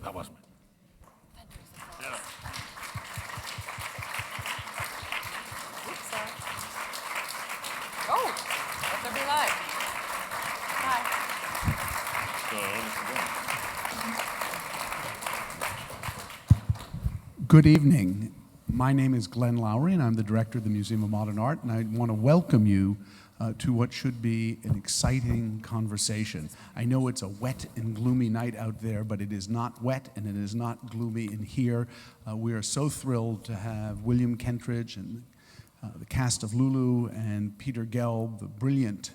dat was me. Ja. Oh, what's that be like? Hi. Good evening. My name is Glenn Lowry, and I'm the director of the Museum of Modern Art, and I want to welcome you to what should be an exciting conversation. I know it's a wet and gloomy night out there, but it is not wet and it is not gloomy in here. We are so thrilled to have William Kentridge and the cast of Lulu and Peter Gelb, the brilliant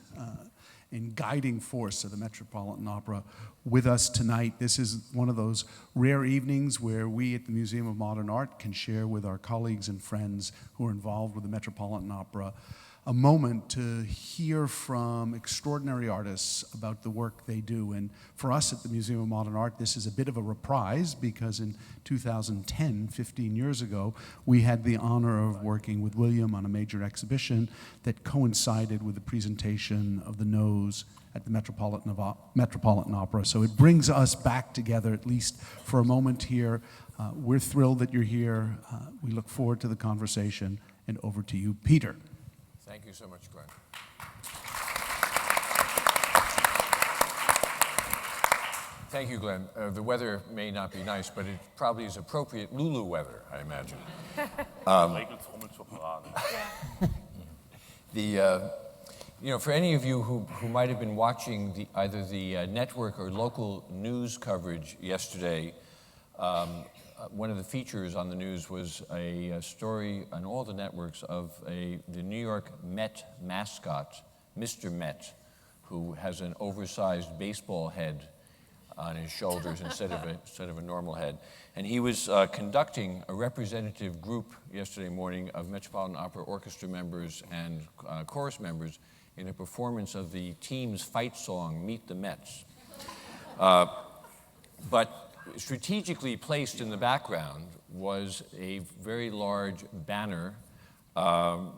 and guiding force of the Metropolitan Opera, with us tonight. This is one of those rare evenings where we at the Museum of Modern Art can share with our colleagues and friends who are involved with the Metropolitan Opera a moment to hear from extraordinary artists about the work they do. And for us at the Museum of Modern Art, this is a bit of a reprise because in 2010, 15 years ago, we had the honor of working with William on a major exhibition that coincided with the presentation of The Nose at the Metropolitan Opera. So it brings us back together, at least for a moment here. We're thrilled that you're here. We look forward to the conversation. And over to you, Peter. Thank you so much, Glenn. Thank you, Glenn. The weather may not be nice, but it probably is appropriate Lulu weather, I imagine. For any of you who might have been watching either the network or local news coverage yesterday, one of the features on the news was a story on all the networks of the New York Met mascot, Mr. Met, who has an oversized baseball head on his shoulders instead of a normal head. And he was conducting a representative group yesterday morning of Metropolitan Opera Orchestra members and chorus members in a performance of the team's fight song, Meet the Mets. But strategically placed in the background was a very large banner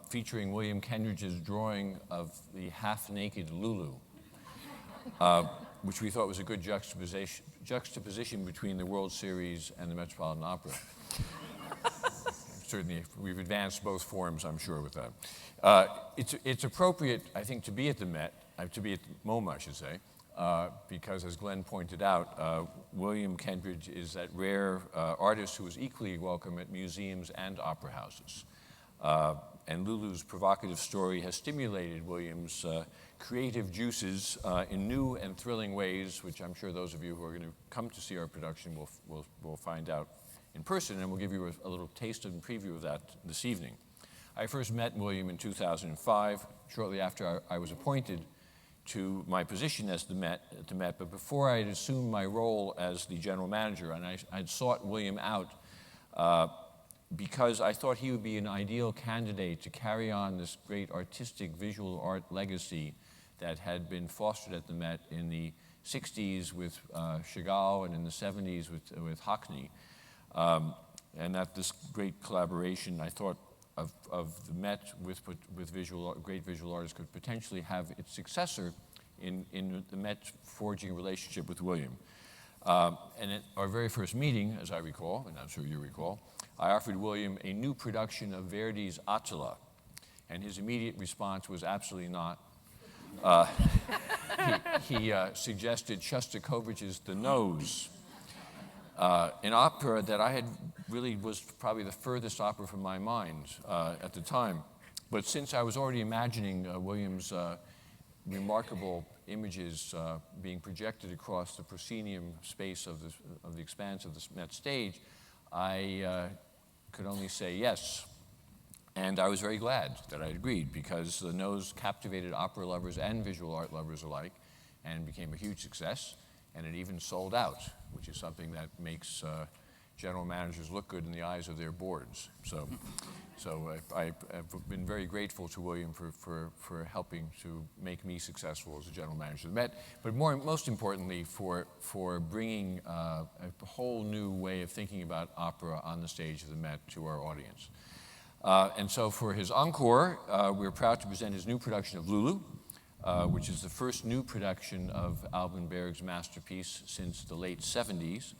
featuring William Kentridge's drawing of the half-naked Lulu, which we thought was a good juxtaposition between the World Series and the Metropolitan Opera. Certainly, we've advanced both forms, I'm sure, with that. It's appropriate, I think, to be at the Met, to be at MoMA, I should say, because, as Glenn pointed out, William Kentridge is that rare artist who is equally welcome at museums and opera houses. And Lulu's provocative story has stimulated William's creative juices in new and thrilling ways, which I'm sure those of you who are going to come to see our production will find out in person, and we'll give you a little taste and preview of that this evening. I first met William in 2005, shortly after I was appointed to my position as at the Met, but before I had assumed my role as the general manager, and I'd sought William out because I thought he would be an ideal candidate to carry on this great artistic visual art legacy that had been fostered at the Met in the 60s with Chagall and in the 70s with Hockney. And that this great collaboration, I thought, of the Met with great visual artists could potentially have its successor in the Met forging a relationship with William. And at our very first meeting, as I recall, and I'm sure you recall, I offered William a new production of Verdi's Attila, and his immediate response was absolutely not. He suggested Shostakovich's The Nose, an opera that I had really was probably the furthest opera from my mind at the time. But since I was already imagining William's remarkable images being projected across the proscenium space of the expanse of the Met stage, I could only say yes. And I was very glad that I agreed, because The Nose captivated opera lovers and visual art lovers alike and became a huge success, and it even sold out, which is something that makes general managers look good in the eyes of their boards. So I've been very grateful to William for helping to make me successful as a general manager of the Met, but most importantly for bringing a whole new way of thinking about opera on the stage of the Met to our audience. And so for his encore, we're proud to present his new production of Lulu, which is the first new production of Alban Berg's masterpiece since the late 70s.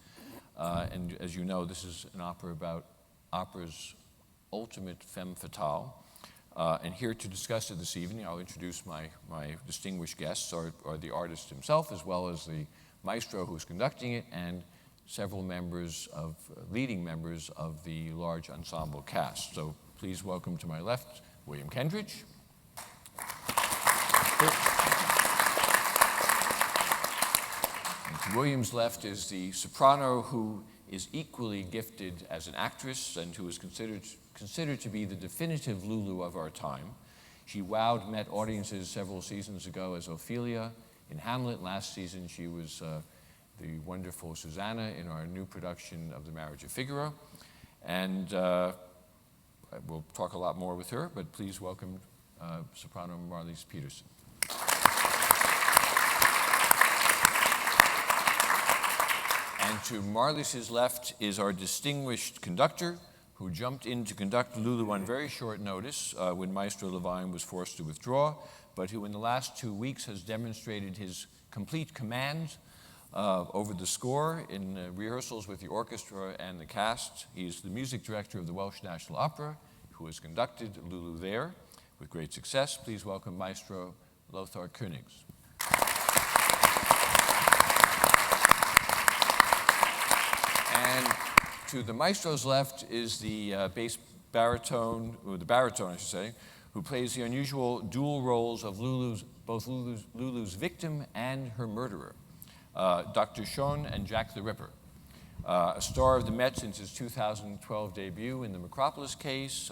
And as you know, this is an opera about opera's ultimate femme fatale. And here to discuss it this evening, I'll introduce my distinguished guests, or the artist himself, as well as the maestro who's conducting it, and several leading members of the large ensemble cast. So please welcome to my left, William Kendridge. And to William's left is the soprano who is equally gifted as an actress and who is considered to be the definitive Lulu of our time. She wowed Met audiences several seasons ago as Ophelia in Hamlet. Last season she was the wonderful Susanna in our new production of The Marriage of Figaro. And we'll talk a lot more with her, but please welcome soprano Marlis Petersen. And to Marlis's left is our distinguished conductor, who jumped in to conduct Lulu on very short notice when Maestro Levine was forced to withdraw, but who in the last 2 weeks has demonstrated his complete command over the score in rehearsals with the orchestra and the cast. He's the music director of the Welsh National Opera, who has conducted Lulu there with great success. Please welcome Maestro Lothar Koenigs. And to the maestro's left is the bass baritone, or the baritone, I should say, who plays the unusual dual roles of both Lulu's victim and her murderer, Dr. Schoen and Jack the Ripper. A star of the Met since his 2012 debut in the Metropolis case,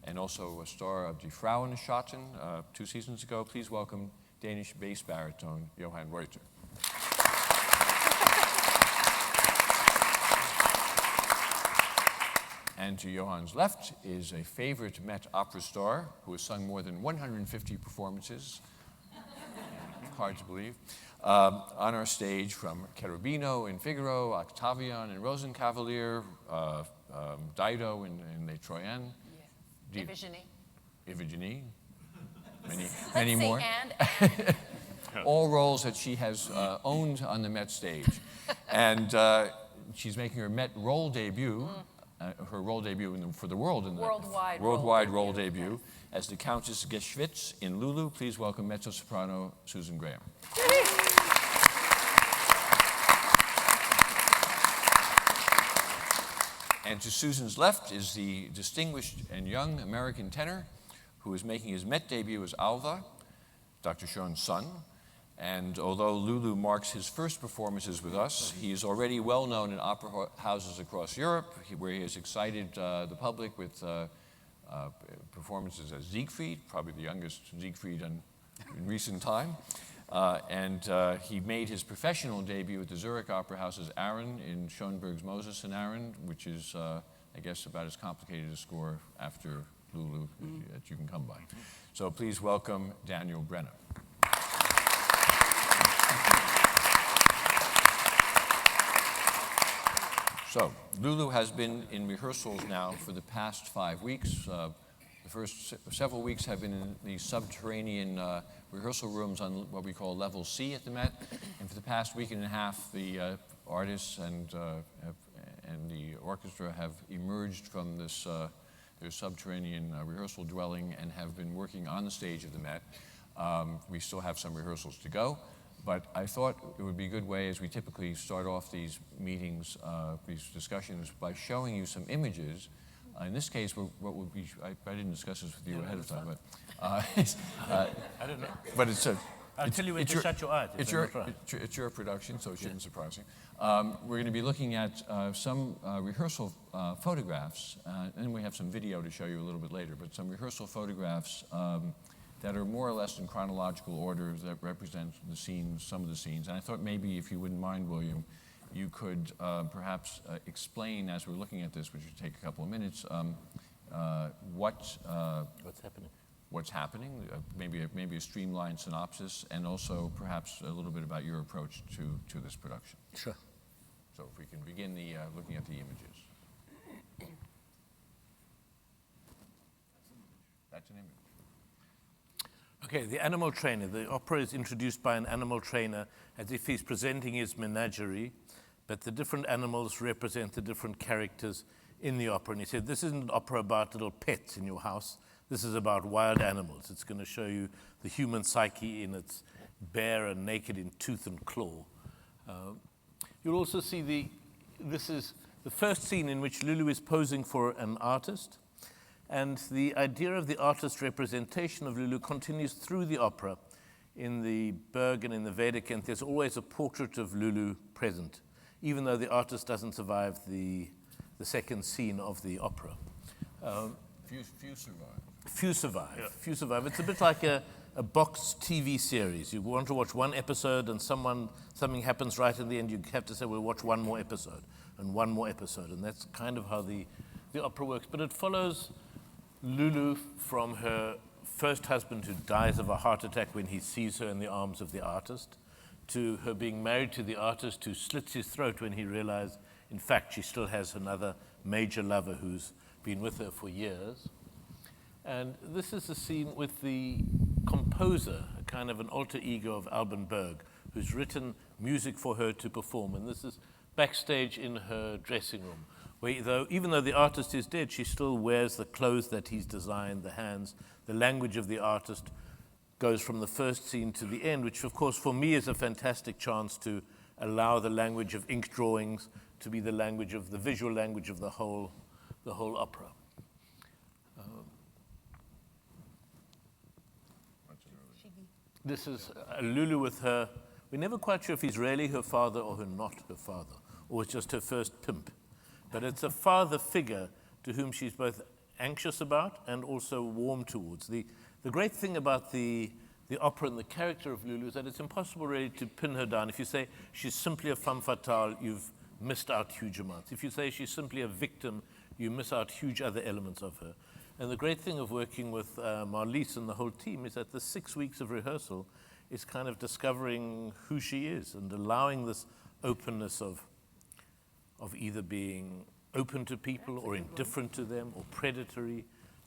and also a star of Die Frauenschatten 2 seasons ago. Please welcome Danish bass baritone Johan Reuter. And to Johan's left is a favorite Met opera star who has sung more than 150 performances, hard to believe, on our stage, from Cherubino in Figaro, Octavian in Rosenkavalier, Dido in Les Troyens. Yeah. Iphigenie. Iphigenie. Many more. And. All roles that she has owned on the Met stage. And she's making her Met role debut, her role debut for the world, in the worldwide role debut, as the Countess Geschwitz in Lulu. Please welcome mezzo-soprano Susan Graham. And to Susan's left is the distinguished and young American tenor who is making his Met debut as Alva, Dr. Schoen's son. And although Lulu marks his first performances with us, he is already well known in opera houses across Europe, where he has excited the public with performances as Siegfried, probably the youngest Siegfried in recent time. And he made his professional debut at the Zurich Opera House as Aaron in Schoenberg's Moses and Aaron, which is, I guess, about as complicated a score after Lulu that you can come by. So please welcome Daniel Brenner. So, Lulu has been in rehearsals now for the past 5 weeks. The first several weeks have been in the subterranean rehearsal rooms on what we call level C at the Met. And for the past week and a half, the artists and the orchestra have emerged from this their subterranean rehearsal dwelling and have been working on the stage of the Met. We still have some rehearsals to go. But I thought it would be a good way, as we typically start off these meetings, these discussions, by showing you some images. In this case, what would be, I didn't discuss this with you ahead of time, but I don't know. But it's a. I'll tell you when to shut your eyes. It's your production, so it shouldn't surprise you. We're going to be looking at some rehearsal photographs, and then we have some video to show you a little bit later, but some rehearsal photographs that are more or less in chronological order that represent the scenes, some of the scenes. And I thought maybe, if you wouldn't mind, William, you could perhaps explain, as we're looking at this, which would take a couple of minutes, what's happening. What's happening, maybe a streamlined synopsis, and also perhaps a little bit about your approach to this production. Sure. So if we can begin looking at the images. That's an image. Okay, the animal trainer. The opera is introduced by an animal trainer as if he's presenting his menagerie, but the different animals represent the different characters in the opera. And he said, this isn't an opera about little pets in your house. This is about wild animals. It's going to show you the human psyche in its bare and naked in tooth and claw. You'll also see this is the first scene in which Lulu is posing for an artist. And the idea of the artist representation of Lulu continues through the opera. In the Berg and in the Wedekind, there's always a portrait of Lulu present, even though the artist doesn't survive the second scene of the opera. Few survive. Few survive. Yeah. Few survive. It's a bit like a box TV series. You want to watch one episode and something happens right in the end, you have to say, we'll watch one more episode and one more episode. And that's kind of how the opera works. But it follows Lulu from her first husband who dies of a heart attack when he sees her in the arms of the artist, to her being married to the artist who slits his throat when he realizes, in fact, she still has another major lover who's been with her for years. And this is a scene with the composer, a kind of an alter ego of Alban Berg, who's written music for her to perform. And this is backstage in her dressing room, where even though the artist is dead, she still wears the clothes that he's designed, the hands. The language of the artist goes from the first scene to the end, which of course for me is a fantastic chance to allow the language of ink drawings to be the language of the visual language of the whole opera. This is Lulu with her. We're never quite sure if he's really her father or not her father, or it's just her first pimp. But it's a father figure to whom she's both anxious about and also warm towards. The great thing about the opera and the character of Lulu is that it's impossible really to pin her down. If you say she's simply a femme fatale, you've missed out huge amounts. If you say she's simply a victim, you miss out huge other elements of her. And the great thing of working with Marlis and the whole team is that the 6 weeks of rehearsal is kind of discovering who she is and allowing this openness of either being open to people or indifferent to them or predatory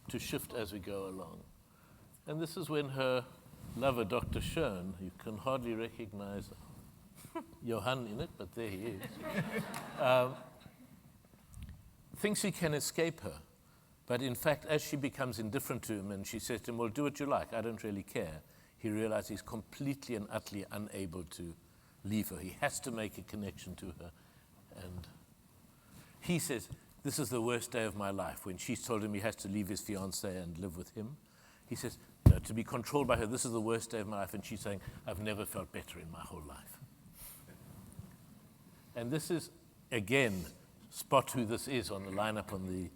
to shift as we go along. And this is when her lover, Dr. Schön, you can hardly recognize Johan in it, but there he is, thinks he can escape her. But in fact, as she becomes indifferent to him and she says to him, well, do what you like, I don't really care, he realizes he's completely and utterly unable to leave her. He has to make a connection to her. And he says, this is the worst day of my life. When she's told him he has to leave his fiancée and live with him, he says, no, to be controlled by her, this is the worst day of my life. And she's saying, I've never felt better in my whole life. And this is, again, spot who this is on the lineup on the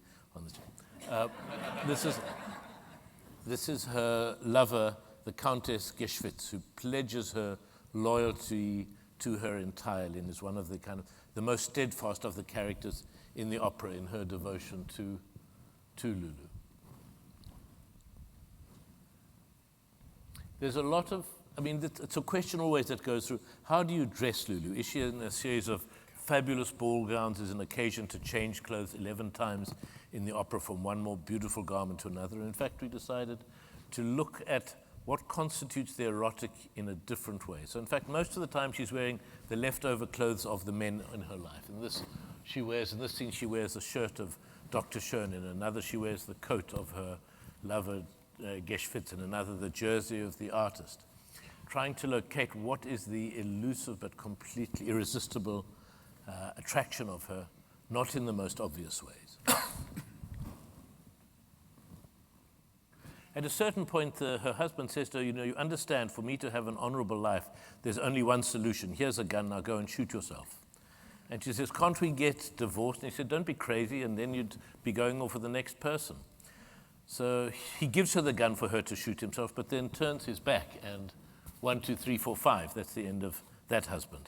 this is her lover, the Countess Geschwitz, who pledges her loyalty to her entirely and is one of the most steadfast of the characters in the opera in her devotion to Lulu. There's a lot of, it's a question always that goes through, how do you dress Lulu? Is she in a series of fabulous ball gowns, is an occasion to change clothes 11 times in the opera from one more beautiful garment to another? In fact, we decided to look at what constitutes the erotic in a different way. So in fact, most of the time she's wearing the leftover clothes of the men in her life. In this scene, she wears the shirt of Dr. Schön. In another, she wears the coat of her lover, Geschwitz. In another, the jersey of the artist. Trying to locate what is the elusive but completely irresistible attraction of her, not in the most obvious ways. At a certain point, her husband says to her, you understand, for me to have an honorable life, there's only one solution. Here's a gun, now go and shoot yourself. And she says, can't we get divorced? And he said, don't be crazy, and then you'd be going off with the next person. So he gives her the gun for her to shoot himself, but then turns his back, and 1, 2, 3, 4, 5, that's the end of that husband.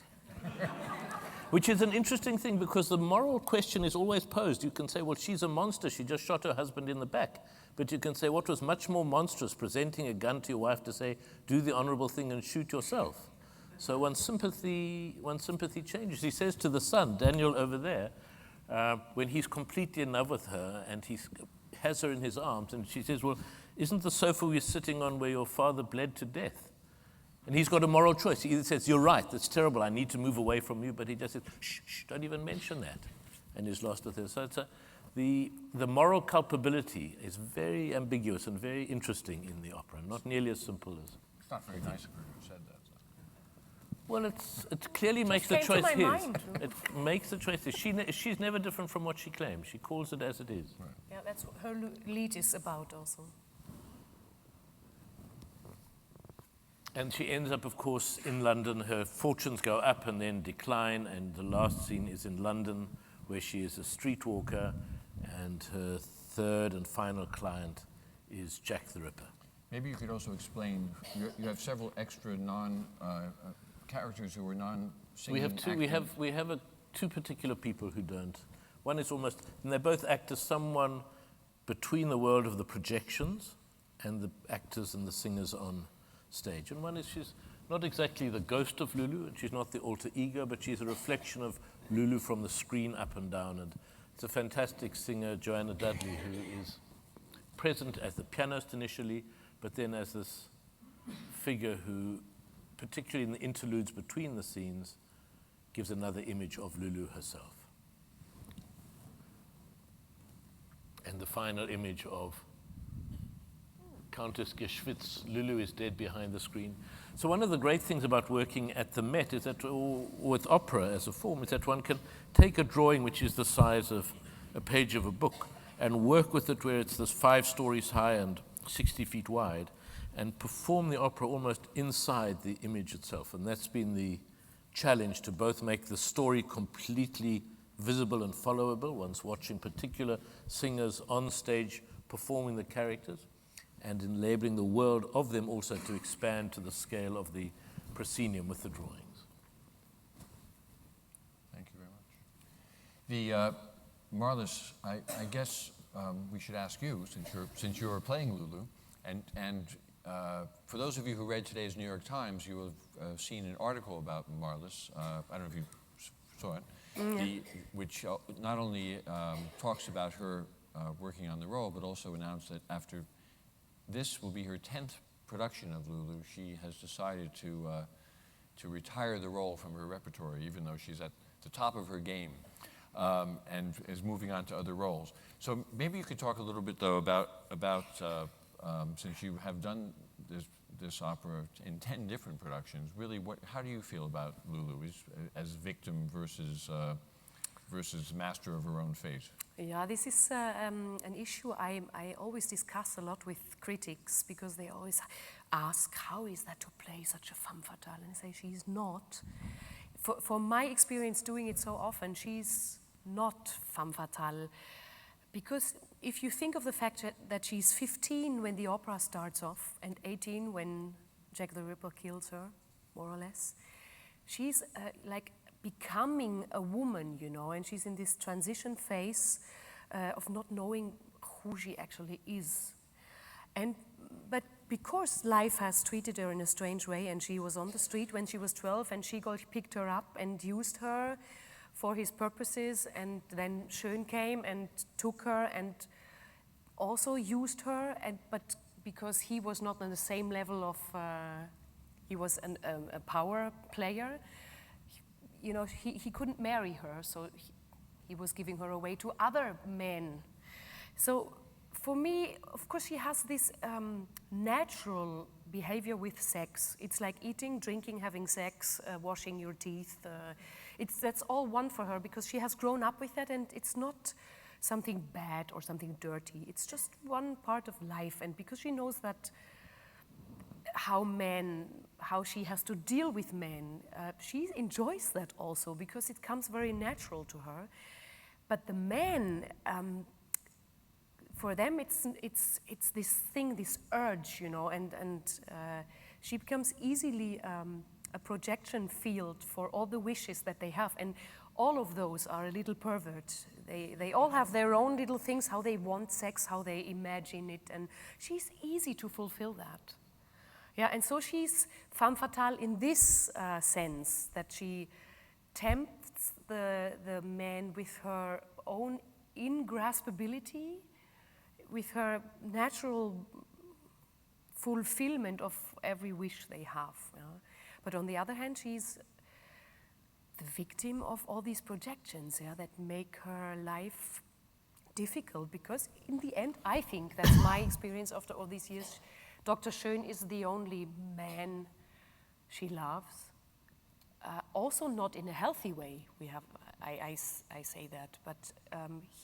Which is an interesting thing, because the moral question is always posed. You can say, well, she's a monster, she just shot her husband in the back. But you can say, what was much more monstrous, presenting a gun to your wife to say, do the honorable thing and shoot yourself. So one's sympathy changes. He says to the son, Daniel over there, when he's completely in love with her and he has her in his arms, and she says, well, isn't the sofa we're sitting on where your father bled to death? And he's got a moral choice. He either says, you're right, that's terrible, I need to move away from you, but he just says, shh, shh, don't even mention that. And he's lost with it. So it's the moral culpability is very ambiguous and very interesting in the opera, not nearly as simple as... It's not very nice of her to have said that. Well, it clearly makes the came to choice my his. mind. It makes the choice his. She's never different from what she claims. She calls it as it is. Right. Yeah, that's what her lead is about also. And she ends up, of course, in London. Her fortunes go up and then decline, and the last scene is in London, where she is a streetwalker, and her third and final client is Jack the Ripper. Maybe you could also explain, you have several extra characters who are non-singing We have two particular people who don't. One is almost, and they both act as someone between the world of the projections and the actors and the singers on stage. And one is, she's not exactly the ghost of Lulu, and she's not the alter ego, but she's a reflection of Lulu from the screen up and down. And it's a fantastic singer, Joanna Dudley, who is present as the pianist initially, but then as this figure who, particularly in the interludes between the scenes, gives another image of Lulu herself. And the final image of Countess Geschwitz, Lulu is dead behind the screen. So one of the great things about working at the Met is that, or with opera as a form, is that one can take a drawing which is the size of a page of a book and work with it where it's this 5 stories high and 60 feet wide, and perform the opera almost inside the image itself. And that's been the challenge, to both make the story completely visible and followable, one's watching particular singers on stage performing the characters, and in labeling the world of them also to expand to the scale of the proscenium with the drawings. Thank you very much. Marlis, I guess we should ask you, since you're playing Lulu, and for those of you who read today's New York Times, you will have seen an article about Marlis. I don't know if you saw it, which not only talks about her working on the role, but also announced that after this will be her 10th production of Lulu, she has decided to retire the role from her repertory, even though she's at the top of her game, and is moving on to other roles. So maybe you could talk a little bit, though, about since you have done this opera in 10 different productions, really, how do you feel about Lulu as victim versus master of her own fate? Yeah, this is an issue I always discuss a lot with critics, because they always ask, how is that to play such a femme fatale? And I say, she's not. For my experience doing it so often, she's not femme fatale. Because if you think of the fact that she's 15 when the opera starts off, and 18 when Jack the Ripper kills her, more or less, she's like becoming a woman, you know, and she's in this transition phase of not knowing who she actually is. But because life has treated her in a strange way, and she was on the street when she was 12, and Schiegel picked her up and used her for his purposes, and then Schön came and took her and also used her, but because he was not on the same level of, he was a power player, you know, he couldn't marry her, so he was giving her away to other men. So for me, of course, she has this natural behavior with sex. It's like eating, drinking, having sex, washing your teeth. That's all one for her, because she has grown up with that, and it's not something bad or something dirty. It's just one part of life, and because she knows that how she has to deal with men, she enjoys that also, because it comes very natural to her. But the men, for them, it's this thing, this urge, you know, and she becomes easily a projection field for all the wishes that they have, and all of those are a little pervert. They all have their own little things, how they want sex, how they imagine it, and she's easy to fulfill that. Yeah, and so she's femme fatale in this sense, that she tempts the man with her own ingraspability, with her natural fulfillment of every wish they have. But on the other hand, she's the victim of all these projections that make her life difficult, because in the end, I think that's my experience after all these years, Dr. Schön is the only man she loves. Also not in a healthy way, I say that, but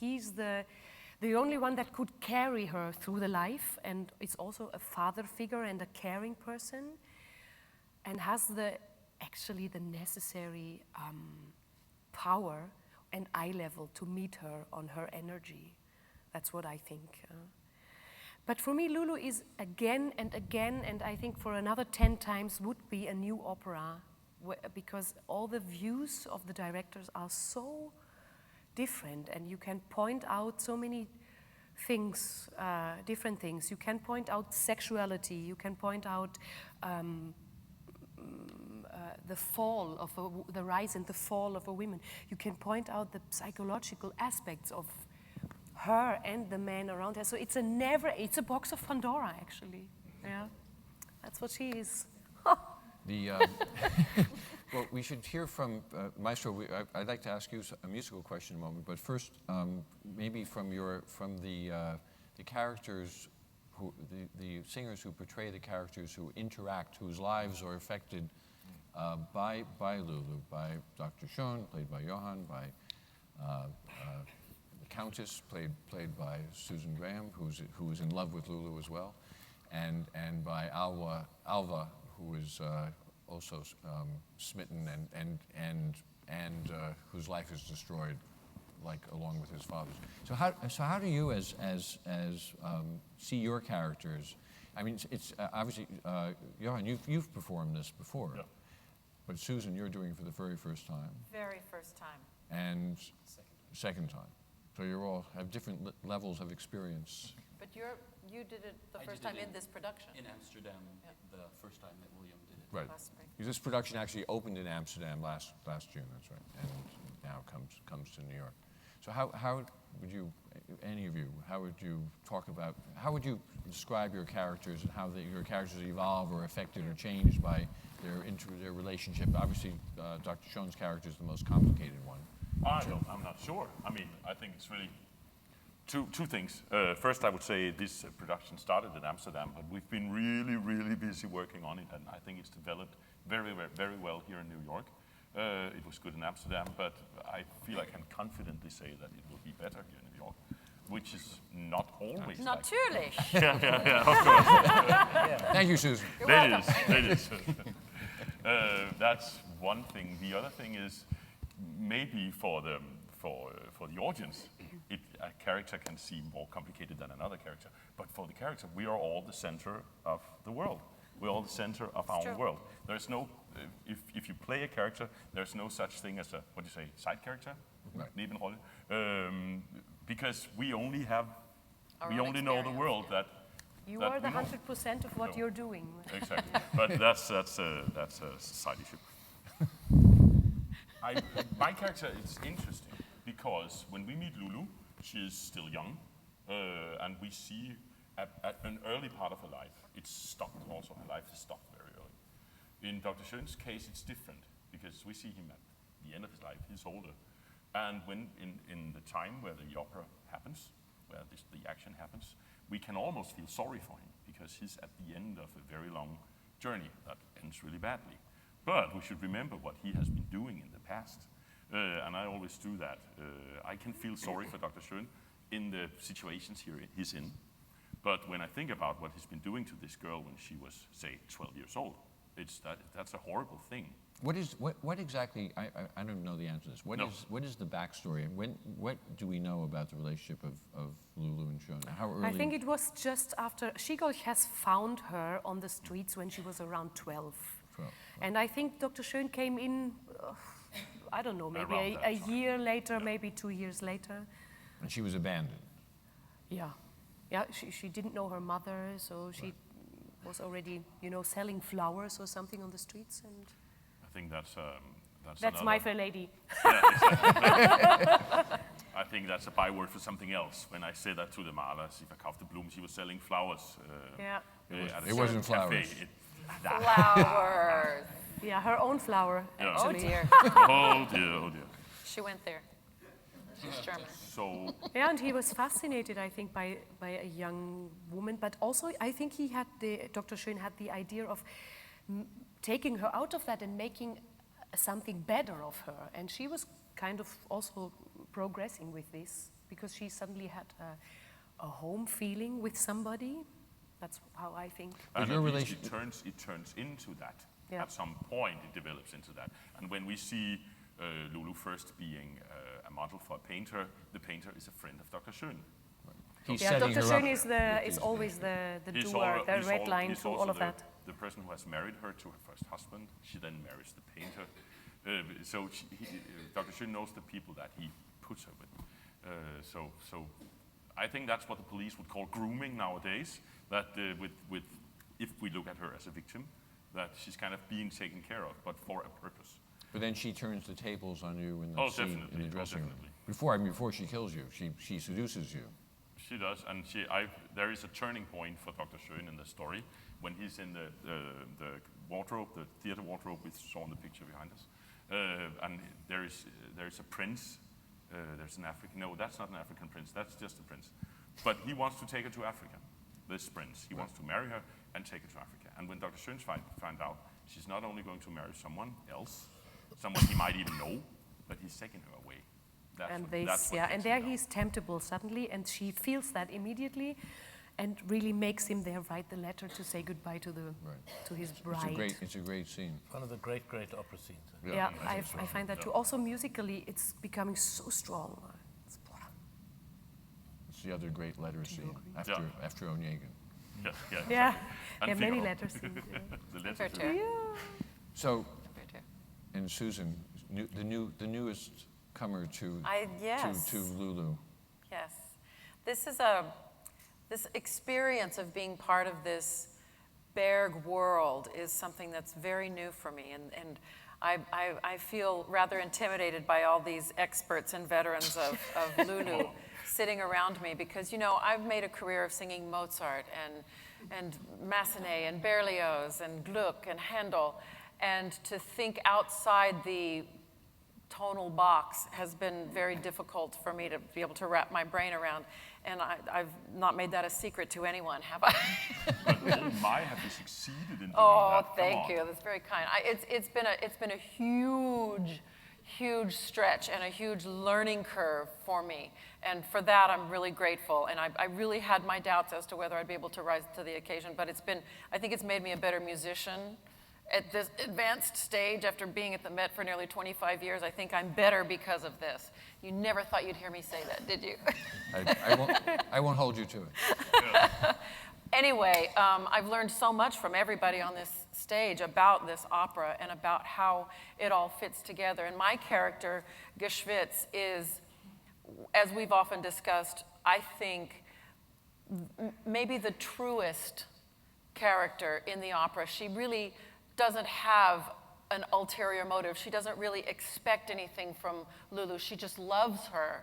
he's the only one that could carry her through the life, and it's also a father figure and a caring person, and has actually the necessary power and eye level to meet her on her energy. That's what I think. But for me, Lulu is again and again, and I think for another 10 times would be a new opera, because all the views of the directors are so different, and you can point out so many things, different things. You can point out sexuality, you can point out the fall of the rise and the fall of a woman. You can point out the psychological aspects of her and the man around her. So it's a box of Pandora, actually. Yeah, that's what she is. Well, we should hear from Maestro. I'd like to ask you a musical question in a moment, but first, maybe from the characters, the singers who portray the characters who interact, whose lives are affected by Lulu, by Dr. Schön, played by Johan, by the Countess, played by Susan Graham, who is in love with Lulu as well, and by Alva, who is also smitten and whose life is destroyed, like along with his father's. So how do you as see your characters? I mean, it's obviously Johan, you've performed this before, yeah. But Susan, you're doing it for the very first time. Very first time. And second time. So you all have different levels of experience. But you did it the first time in this production. In Amsterdam, the first time that William did it. Right. Last spring. Because this production actually opened in Amsterdam last June, that's right, and now comes to New York. So how would you, any of you, how would you describe your characters and how your characters evolve or affected or changed by their relationship? Obviously, Dr. Schön's character is the most complicated one. I'm not sure. I mean, I think it's really two things. First, I would say this production started in Amsterdam, but we've been really, really busy working on it, and I think it's developed very, very, very well here in New York. It was good in Amsterdam, but I feel I can confidently say that it will be better here in New York, which is not always. Natürlich. Thank you, Susan. That is. That's one thing. The other thing is maybe for the audience, a character can seem more complicated than another character. But for the character, we are all the center of the world. We're all the center of our world. There's no, if you play a character, there's no such thing as a, side character? Right. Nebenrolle. Because we only know the world that You that are the we know. 100% of what you're doing. Exactly. But that's a side issue. My character is interesting because when we meet Lulu, she is still young, and we see at an early part of her life, it's stopped also. Her life is stopped very early. In Dr. Schön's case, it's different because we see him at the end of his life. He's older, and when in the time where the opera happens, where the action happens, we can almost feel sorry for him because he's at the end of a very long journey that ends really badly. But we should remember what he has been doing in the past. And I always do that. I can feel sorry for Dr. Schön in the situations he's in. But when I think about what he's been doing to this girl when she was, say, 12 years old, that's a horrible thing. What exactly, I don't know the answer to this. What is the backstory? What do we know about the relationship of Lulu and Schön? How early? I think it was just after, Schigol has found her on the streets when she was around 12. And I think Dr. Schön came in, I don't know, maybe a year later, maybe 2 years later. And she was abandoned. Yeah. Yeah, she didn't know her mother, so she was already, selling flowers or something on the streets. And I think that's My Fair Lady. I think that's a byword for something else. When I say that to the Malers, if I kaufte Blumen, she was selling flowers. at a It wasn't certain cafe. flowers. Flowers. Yeah, her own flower, Yeah. Oh actually. dear. Oh dear, oh dear. She went there. She's German. So Yeah, and he was fascinated, I think, by a young woman, but also I think Dr. Schön had the idea of taking her out of that and making something better of her. And she was kind of also progressing with this because she suddenly had a home feeling with somebody. That's how I think. and your at least relation- it turns into that. Yeah. At some point, it develops into that. And when we see Lulu first being a model for a painter, the painter is a friend of Dr. Schön. He's Yeah, setting Dr. her Schön up. is always the He's doer, al- the he's red al- line he's through also all of the, that. the person who has married her to her first husband. She then marries the painter. So Dr. Schön knows the people that he puts her with. So I think that's what the police would call grooming nowadays. That if we look at her as a victim, that she's kind of being taken care of, but for a purpose. But then she turns the tables on you in the Oh, scene definitely. in the Oh, dressing room. definitely. Before she kills you, she seduces you. She does, and there is a turning point for Dr. Schön in the story when he's in the wardrobe, the theater wardrobe we saw in the picture behind us, and there is a prince. There's an African. No, that's not an African prince. That's just a prince. But he wants to take her to Africa. This prince. He wants to marry her and take her to Africa. And when Dr. Schön find out, she's not only going to marry someone else, someone he might even know, but he's taking her away. That's And what- they, that's what yeah, takes and him there down. he's temptable suddenly, and she feels that immediately, and really makes him there write the letter to say goodbye to his bride. It's a great scene. One of the great opera scenes. Yeah, I find that too. Also musically, it's becoming so strong. It's the other great letter scene after Onegin. Yeah, yeah. Yeah, And there are many Figaro. letters. In there. The letters Fair are- too. So, Fair too. and Susan, the newest comer to Yes. to Lulu. Yes. This experience of being part of this Berg world is something that's very new for me. And I feel rather intimidated by all these experts and veterans of Lulu sitting around me because, you know, I've made a career of singing Mozart and Massenet and Berlioz and Gluck and Handel. And to think outside the tonal box has been very difficult for me to be able to wrap my brain around. And I've not made that a secret to anyone, have I? But oh my, have you succeeded in doing Oh, that? Come thank on. you. That's very kind. It's been a huge stretch and a huge learning curve for me. And for that, I'm really grateful. And I really had my doubts as to whether I'd be able to rise to the occasion. But I think it's made me a better musician. At this advanced stage, after being at the Met for nearly 25 years, I think I'm better because of this. You never thought you'd hear me say that, did you? I won't hold you to it. Anyway, I've learned so much from everybody on this stage about this opera and about how it all fits together. And my character, Geschwitz, is, as we've often discussed, I think maybe the truest character in the opera. She really doesn't have an ulterior motive. She doesn't really expect anything from Lulu. She just loves her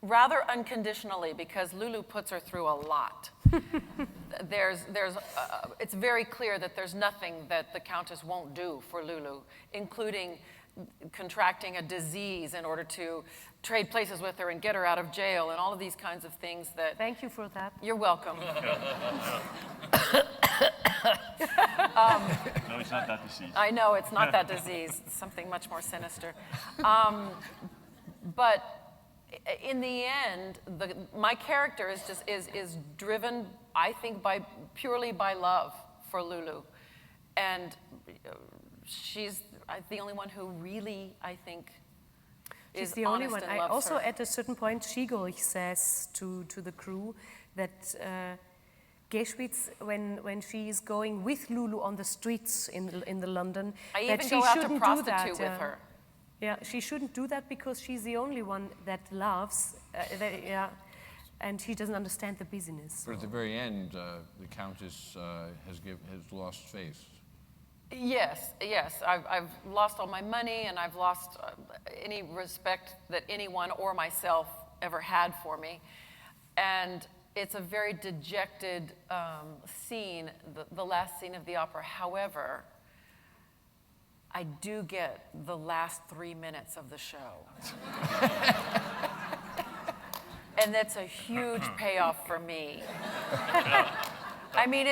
rather unconditionally because Lulu puts her through a lot. It's very clear that there's nothing that the Countess won't do for Lulu, including contracting a disease in order to trade places with her and get her out of jail and all of these kinds of things that... Thank you for that. You're welcome. No, it's not that disease. I know, it's not that disease. It's something much more sinister. But in the end, my character is driven, I think, purely by love for Lulu. And she's the only one who really, I think, She's is the only honest one. and I loves also, her. at a certain point, Schigel says to the crew that Geschwitz, when she is going with Lulu on the streets in the London, I that even she go out to shouldn't do prostitute that. with her. Yeah, she shouldn't do that because she's the only one that loves. And she doesn't understand the business. But at the very end, the Countess has lost faith. Yes. I've lost all my money, and I've lost any respect that anyone or myself ever had for me. And it's a very dejected scene, the last scene of the opera. However, I do get the last 3 minutes of the show. And that's a huge payoff for me. I mean,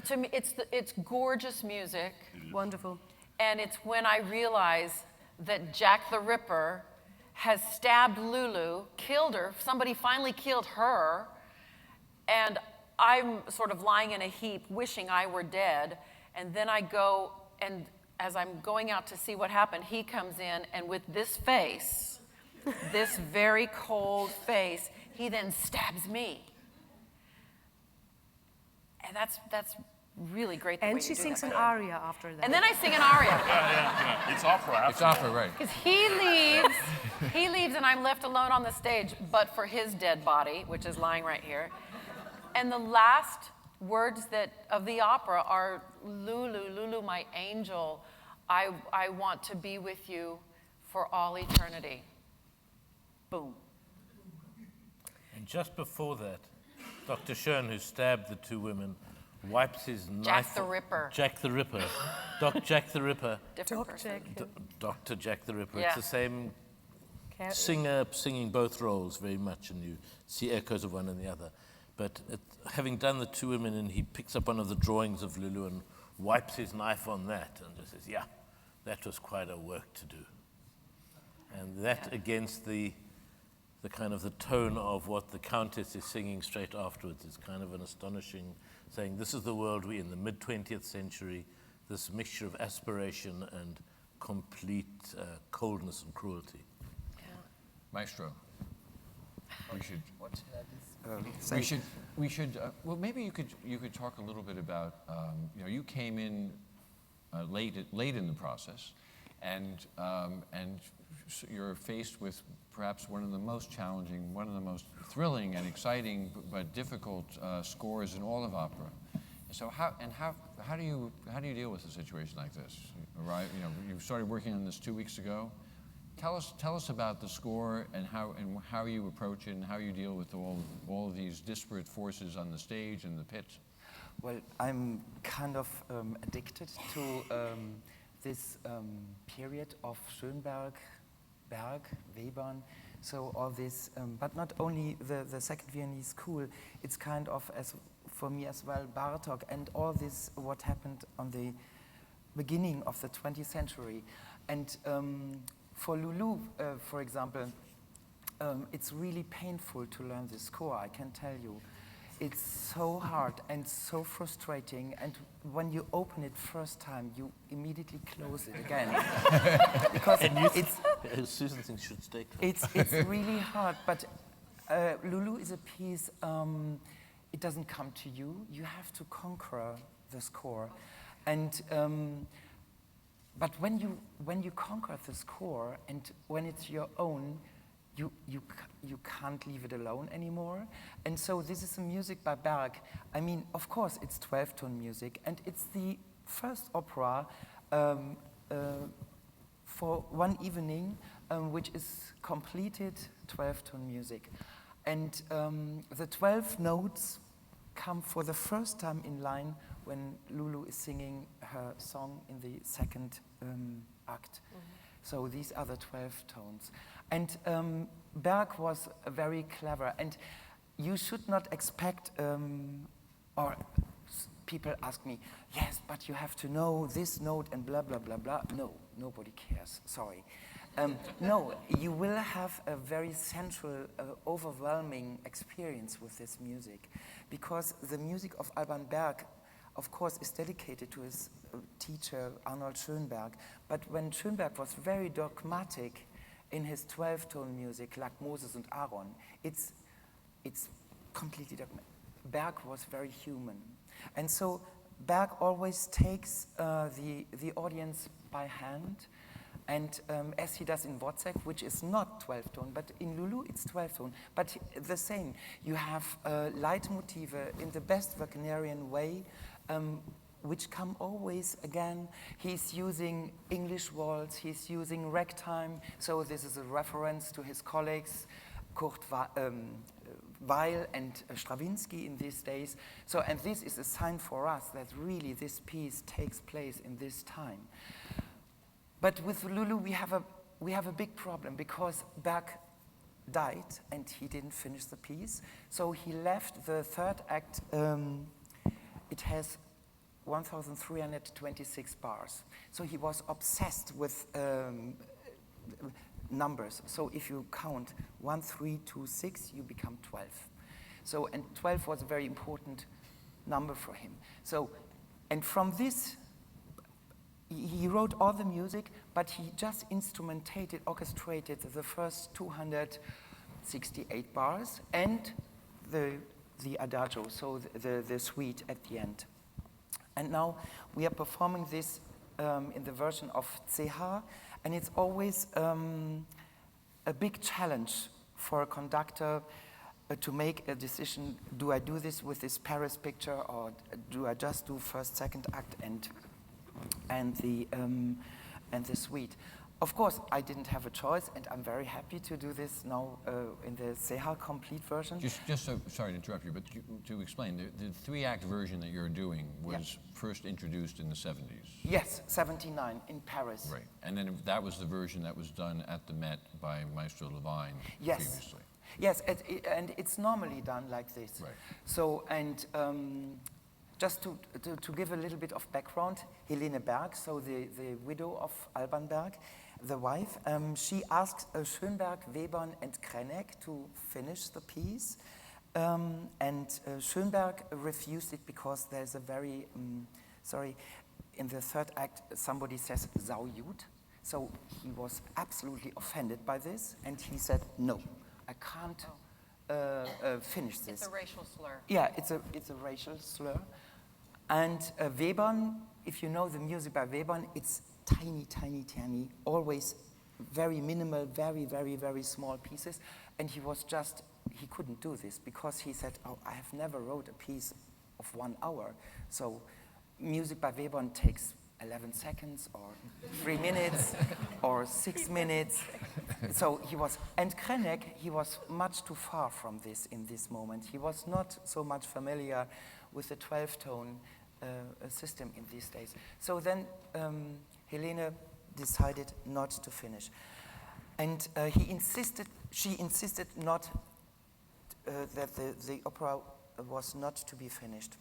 to me, it's gorgeous music. Wonderful. And it's when I realize that Jack the Ripper has stabbed Lulu, killed her, somebody finally killed her, and I'm sort of lying in a heap, wishing I were dead, and then I go, and as I'm going out to see what happened, he comes in, and with this face, this very cold face, he then stabs me. And that's really great. And she sings an aria after that. And then I sing an aria. Yeah. It's opera. It's opera, right. Because he leaves and I'm left alone on the stage, but for his dead body, which is lying right here. And the last words of the opera are, Lulu, Lulu, my angel, I want to be with you for all eternity. Boom. And just before that, Dr. Schön, who stabbed the two women, wipes his knife. Jack the Ripper. Jack the Ripper. Jack the Ripper. Different person. Dr. Jack the Ripper. Yeah. It's the same singer singing both roles very much, and you see echoes of one and the other. But having done the two women, and he picks up one of the drawings of Lulu and wipes his knife on that and just says, yeah, that was quite a work to do. And that against the kind of the tone of what the Countess is singing straight afterwards is kind of an astonishing, saying this is the world we're in, the mid-20th century, this mixture of aspiration and complete coldness and cruelty. Yeah. Maestro. We should. What should I say? We should. Well, maybe you could talk a little bit about. You came in late in the process, and you're faced with perhaps one of the most challenging, one of the most thrilling and exciting but difficult scores in all of opera. So how do you deal with a situation like this? Right, you started working on this 2 weeks ago. Tell us about the score and how you approach it and how you deal with all of these disparate forces on the stage and the pit. Well, I'm kind of addicted to this period of Schönberg, Berg, Webern, so all this, but not only the Second Viennese School, it's kind of, for me as well, Bartók and all this, what happened on the beginning of the 20th century. And for Lulu, for example, it's really painful to learn this score, I can tell you. It's so hard and so frustrating, and when you open it first time, you immediately close it again. Because Susan thinks should stay closed. It's really hard, but Lulu is a piece, it doesn't come to you. You have to conquer the score. And but when you conquer the score and when it's your own, you can't leave it alone anymore. And so this is the music by Berg. I mean, of course, it's 12-tone music, and it's the first opera for one evening, which is completed 12-tone music. And the 12 notes come for the first time in line when Lulu is singing her song in the second act. Mm-hmm. So these are the 12 tones. And Berg was very clever, and you should not expect, or people ask me, yes, but you have to know this note and blah, blah, blah, blah. No, nobody cares, sorry. No, you will have a very central, overwhelming experience with this music, because the music of Alban Berg, of course, is dedicated to his teacher, Arnold Schönberg. But when Schönberg was very dogmatic in his 12-tone music, like Moses and Aaron, it's completely dogmatic. Berg was very human. And so Berg always takes the audience by hand, and as he does in Wozzeck, which is not 12-tone, but in Lulu it's 12-tone. But the same, you have leitmotive in the best Wagnerian way, which come always again. He's using English waltz, he's using ragtime, so this is a reference to his colleagues, Weil and Stravinsky in these days. So, and this is a sign for us that really this piece takes place in this time. But with Lulu, we have a big problem because Berg died and he didn't finish the piece. So he left the third act. It has 1,326 bars. So he was obsessed with numbers. So if you count 1, 3, 2, 6, you become 12. So, and 12 was a very important number for him. So, and from this, he wrote all the music, but he just orchestrated the first 268 bars and the adagio, so the suite at the end. And now we are performing this in the version of Cerhę, and it's always a big challenge for a conductor to make a decision. Do I do this with this Paris picture, or do I just do first, second act and the suite? Of course, I didn't have a choice, and I'm very happy to do this now in the Cerhę complete version. Just so, sorry to interrupt you, but to explain, the three-act version that you're doing was first introduced in the 70s. Yes, 79 in Paris. Right, and then that was the version that was done at the Met by Maestro Levine previously. Yes, and it's normally done like this. Right. So, and just to give a little bit of background, Helene Berg, so the widow of Alban Berg, the wife, she asked Schönberg, Webern, and Koenigs to finish the piece. And Schönberg refused it because there's a very, in the third act, somebody says Saujud. So he was absolutely offended by this, and he said, no, I can't finish this. It's a racial slur. Yeah, it's a racial slur. And Webern, if you know the music by Webern, it's tiny, tiny, tiny, always very minimal, very, very, very small pieces. And he couldn't do this because he said, oh, I have never wrote a piece of 1 hour. So music by Webern takes 11 seconds or 3 minutes or 6 minutes. So and Koenigs, he was much too far from this in this moment. He was not so much familiar with the 12-tone system in these days. So then Helene decided not to finish. And she insisted not that the opera was not to be finished.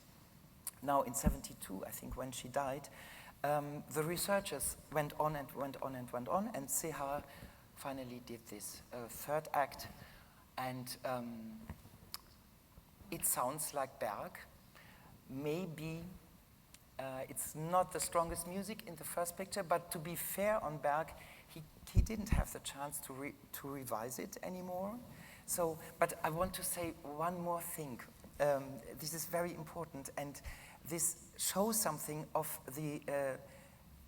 Now in 72, I think, when she died, the researchers went on and went on and went on, and Cerhę finally did this third act, and it sounds like Berg. Maybe it's not the strongest music in the first picture, but to be fair on Berg, he didn't have the chance to revise it anymore. So, but I want to say one more thing. This is very important, and this shows something of the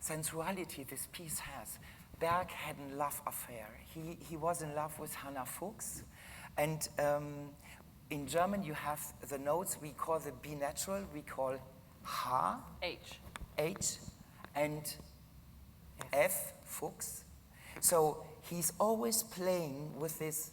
sensuality this piece has. Berg had a love affair. He was in love with Hannah Fuchs, and in German you have the notes we call the B natural, we call H, and F, Fuchs. So he's always playing with this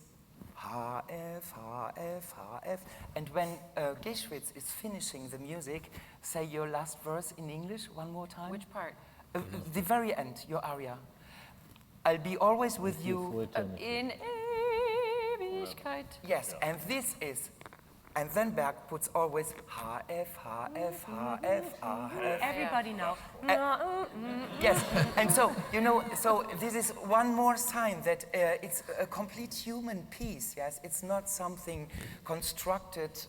H, F, H, F, H, F. And when Geschwitz is finishing the music, say your last verse in English one more time. Which part? The very end, your aria. I'll be always with you. In Ewigkeit. Yes, and this is, and then Berg puts always H, F, H, F, H, F, H, F. Everybody now. Yes, and so, you know, so this is one more sign that it's a complete human piece, yes? It's not something constructed,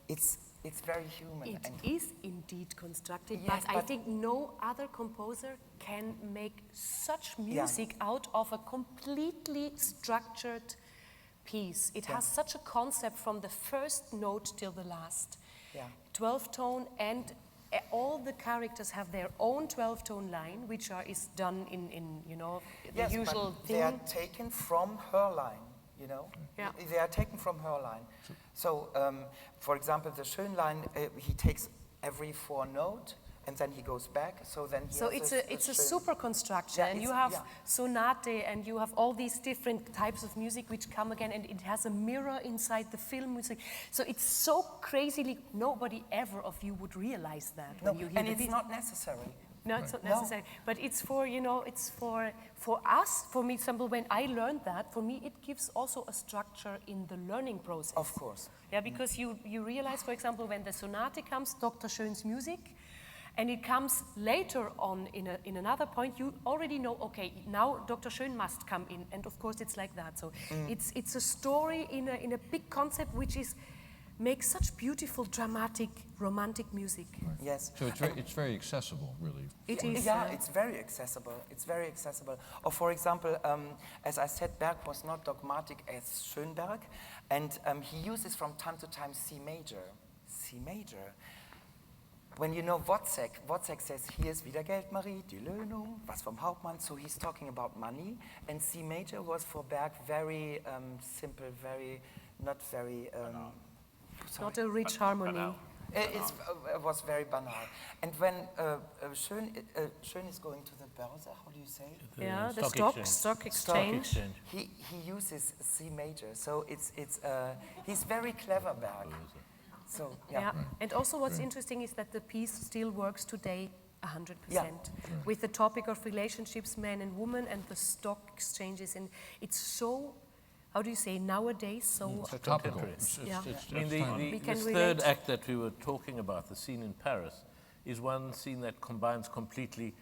it's very human. It is indeed constructed, Yes, but I but- think no other composer can make such music out of a completely structured piece. It has such a concept from the first note till the last. Yeah. 12-tone, and all the characters have their own 12-tone line, which is done in you know, the Yes, usual but thing. they are taken from her line, you know? Yeah. They are taken from her line. So, for example, the Schön line, he takes every 4 note, and then he goes back. So then he So has it's a schön- super construction, Yeah, and you it's- have yeah. sonate, and you have all these different types of music which come again, and it has a mirror inside the film music. So it's so crazily, nobody ever of you would realize that No, when you hear and the it's beat. not necessary. No, it's not No. necessary. But it's for, you know, it's for us, for me, example, when I learned that, for me, it gives also a structure in the learning process. Of course. Yeah, because you realize, for example, when the sonate comes, Dr. Schön's music, and it comes later on in another point, you already know, okay, now Dr. Schön must come in, and of course it's like that. So it's a story in a big concept which makes such beautiful, dramatic, romantic music. Yes. So it's very accessible, really. It is. Yeah, it's very accessible. It's very accessible. Or for example, as I said, Berg was not dogmatic as Schönberg, and he uses from time to time C major. C major. When you know Wozzeck says, hier ist wieder Geld, Marie, die Löhnung, was vom Hauptmann, so he's talking about money, and C major was for Berg very simple, not very... Not a rich harmony. It was very banal. And when Schön is going to the Börse, how do you say it? Yeah, the Stock stock exchange. exchange. He uses C major, so he's very clever, Berg. So Yeah, and also what's interesting is that the piece still works today 100%. Yeah. With the topic of relationships, man and woman, and the stock exchanges, and it's so, how do you say, nowadays, so It's topical. Contemporary. Yeah. I mean, We can this relate. third act that we were talking about, the scene in Paris, is one scene that combines completely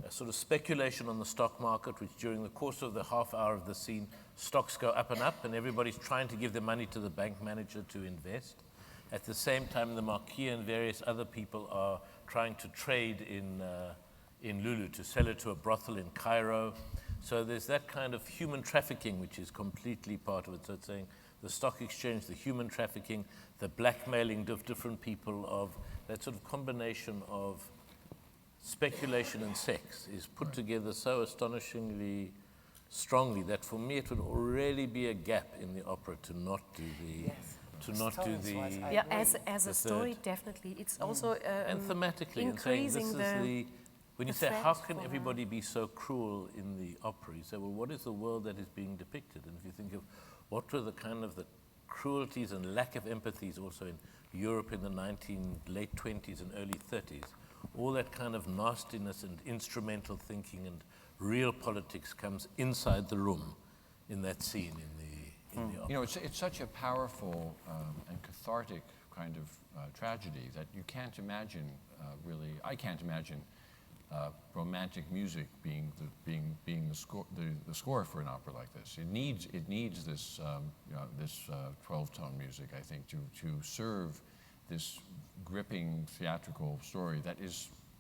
a sort of speculation on the stock market, which during the course of the half hour of the scene, stocks go up, and everybody's trying to give their money to the bank manager to invest. At the same time, the Marquis and various other people are trying to trade in Lulu, to sell it to a brothel in Cairo. So there's that kind of human trafficking, which is completely part of it. So it's saying the stock exchange, the human trafficking, the blackmailing of different people, of that sort of combination of speculation and sex is put together so astonishingly strongly that for me it would already be a gap in the opera to not do the... To not do the... yeah, as a the story, third. definitely. It's also And thematically, and saying this increasing is the... When you the say, threat how can for her. everybody be so cruel in the opera? You say, well, what is the world that is being depicted? And if you think of what were the kind of the cruelties and lack of empathies also in Europe in the late 20s and early 30s, all that kind of nastiness and instrumental thinking and real politics comes inside the room in that scene in the opera. You know, it's such a powerful and cathartic kind of tragedy that you can't imagine, really, I can't imagine romantic music being the score for an opera like this. It needs this 12-tone music, I think, to serve this gripping theatrical story that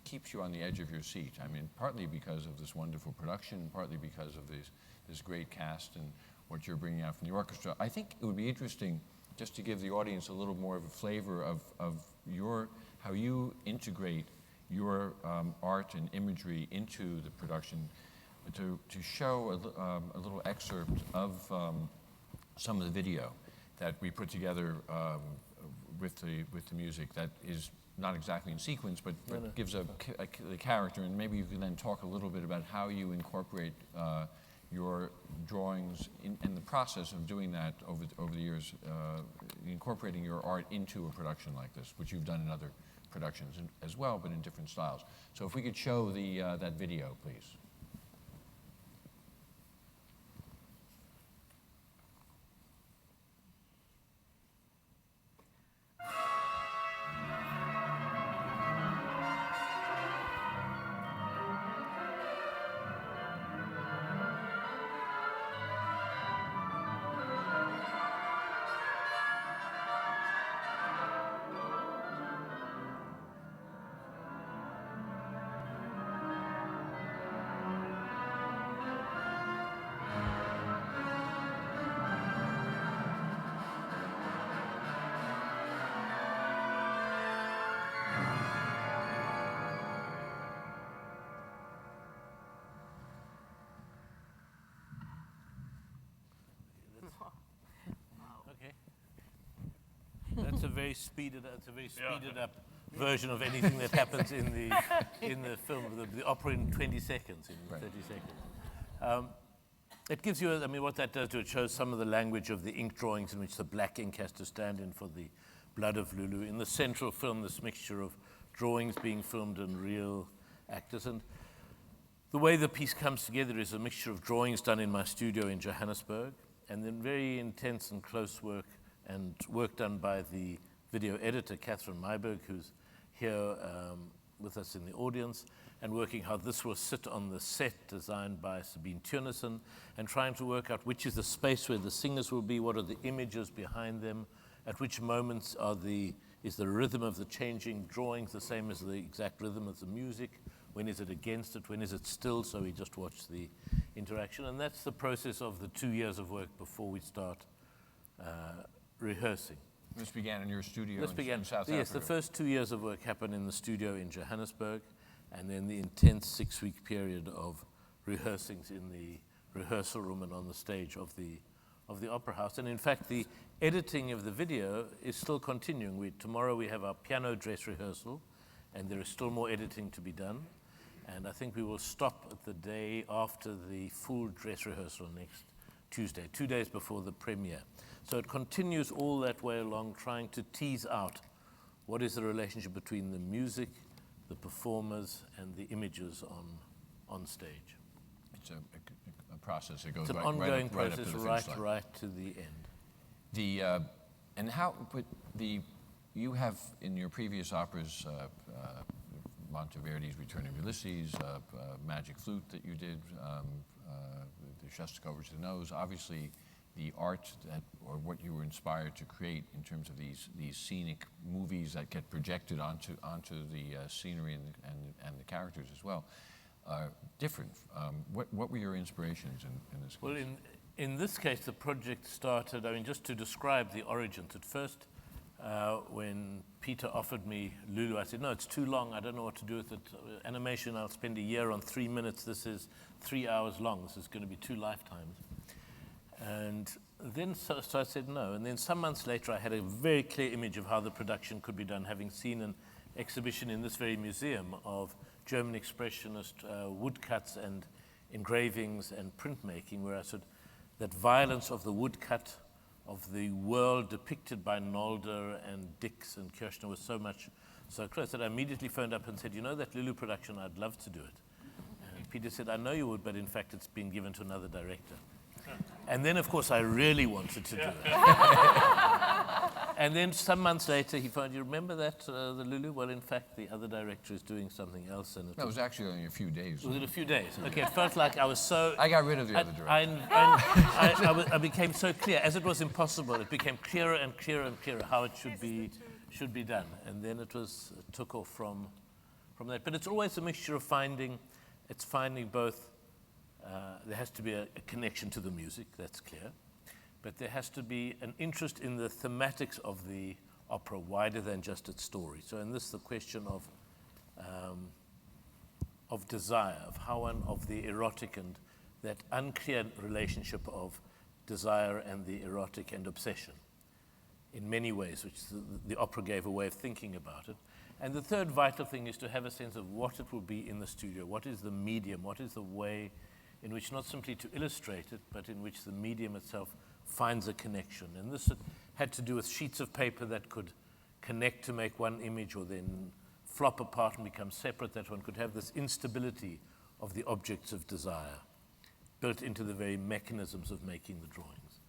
keeps you on the edge of your seat. I mean, partly because of this wonderful production, partly because of this great cast and what you're bringing out from the orchestra. I think it would be interesting just to give the audience a little more of a flavor of how you integrate your art and imagery into the production, to show a little excerpt of some of the video that we put together with the music that is not exactly in sequence, but gives the character, and maybe you can then talk a little bit about how you incorporate your drawings and the process of doing that over the years, incorporating your art into a production like this, which you've done in other productions as well, but in different styles. So if we could show that video, please. Okay. That's a very speeded up version of anything that happens in the film, the opera in 20 seconds, in 30 seconds. It gives you, I mean, what that does, it shows some of the language of the ink drawings in which the black ink has to stand in for the blood of Lulu. In the central film, this mixture of drawings being filmed and real actors. And the way the piece comes together is a mixture of drawings done in my studio in Johannesburg, and then very intense and close work, and work done by the video editor, Catherine Myberg, who's here with us in the audience, and working how this will sit on the set designed by Sabine Theunissen, and trying to work out which is the space where the singers will be, what are the images behind them, at which moments is the rhythm of the changing drawings the same as the exact rhythm of the music, when is it against it, when is it still, so we just watch the interaction. And that's the process of the 2 years of work before we start rehearsing. This began in your studio This in began, South Africa? yes, the first 2 years of work happened in the studio in Johannesburg, and then the intense 6-week period of rehearsings in the rehearsal room and on the stage of the Opera House. And in fact, the editing of the video is still continuing. Tomorrow we have our piano dress rehearsal, and there is still more editing to be done. And I think we will stop at the day after the full dress rehearsal next Tuesday, 2 days before the premiere. So it continues all that way along, trying to tease out what is the relationship between the music, the performers, and the images on stage. It's a process that goes It's an right, ongoing right up to process, the finish line. right to the end. You have in your previous operas, Monteverdi's Return of Ulysses, Magic Flute that you did, the Shostakovich The Nose. Obviously, the art or what you were inspired to create in terms of these scenic movies that get projected onto the scenery and the characters as well, are different. What were your inspirations in this case? Well, in this case, the project started, I mean, just to describe the origins. At first, when Peter offered me Lulu, I said, no, it's too long. I don't know what to do with it. Animation, I'll spend a year on 3 minutes. This is 3 hours long. This is going to be 2 lifetimes. And then, so I said no. And then some months later, I had a very clear image of how the production could be done, having seen an exhibition in this very museum of German expressionist woodcuts and engravings and printmaking, where I said that violence of the woodcut, of the world depicted by Nolde and Dix and Kirchner was so close that I immediately phoned up and said, you know that Lulu production, I'd love to do it. And Peter said, I know you would, but in fact it's been given to another director. And then, of course, I really wanted to do it. And then some months later, he phoned, you remember that, the Lulu? Well, in fact, the other director is doing something else. And it was actually only a few days. Was it a few days? Okay, it felt like I was so... I got rid of the other director. I became so clear. As it was impossible, it became clearer and clearer and clearer how it should be done. And then it took off from that. But it's always a mixture of finding both... there has to be a connection to the music, that's clear. But there has to be an interest in the thematics of the opera wider than just its story. So in this, the question of desire, of the erotic and that unclear relationship of desire and the erotic and obsession in many ways, which the opera gave a way of thinking about it. And the third vital thing is to have a sense of what it will be in the studio, what is the medium, what is the way in which not simply to illustrate it, but in which the medium itself finds a connection. And this had to do with sheets of paper that could connect to make one image or then flop apart and become separate, that one could have this instability of the objects of desire built into the very mechanisms of making the drawings.